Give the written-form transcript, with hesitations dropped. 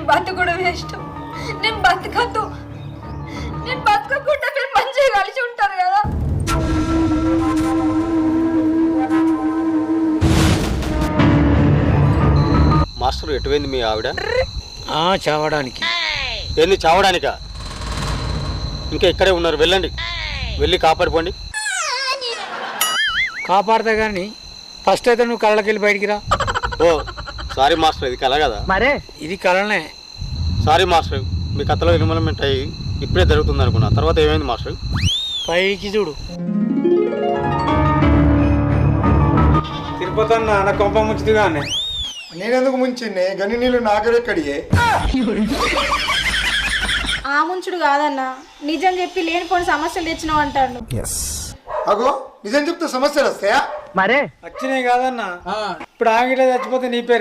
బతుకుడు waste. నేను బతకద్దు. నేను బతకకుండా మీరు మంచిగా కలిసి ఉంటారు కదా. మాస్టర్ ఎటువైంది మీ ఆవిడ? చావడానికి. ఏంది చావడానికా? ఇంకా ఇక్కడే ఉన్నారు, వెళ్ళండి, వెళ్ళి కాపాడుకోండి. కాపాడతా కానీ ఫస్ట్ అయితే నువ్వు కళ్ళకి వెళ్ళి బయటికి రా. ఓ సారీ మాస్టర్, ఇది కళ కదా? మరే ఇది కళనే. సారీ మాస్టర్, మీ కథలో ఇన్వాల్వ్మెంట్ అయ్యి ఇప్పుడే జరుగుతుంది అనుకున్నా. తర్వాత ఏమైంది మాస్టర్? పైకి చూడు. తిరుపతి అన్న నా కొంప ముంచుది కానీ నేనెందుకు ముంచింది? గని నీళ్ళు నాగరెక్కడియే. ఆ ముంచుడు కాదన్న, నిజం చెప్పి లేనిపోని సమస్యలు తెచ్చినావు అంటాడు. అగో నిజం చెప్తే సమస్యలు వస్తాయా? మరే వచ్చినాయి కాదన్న. ఇప్పుడు ఆగిలే చచ్చిపోతే నీ పేరు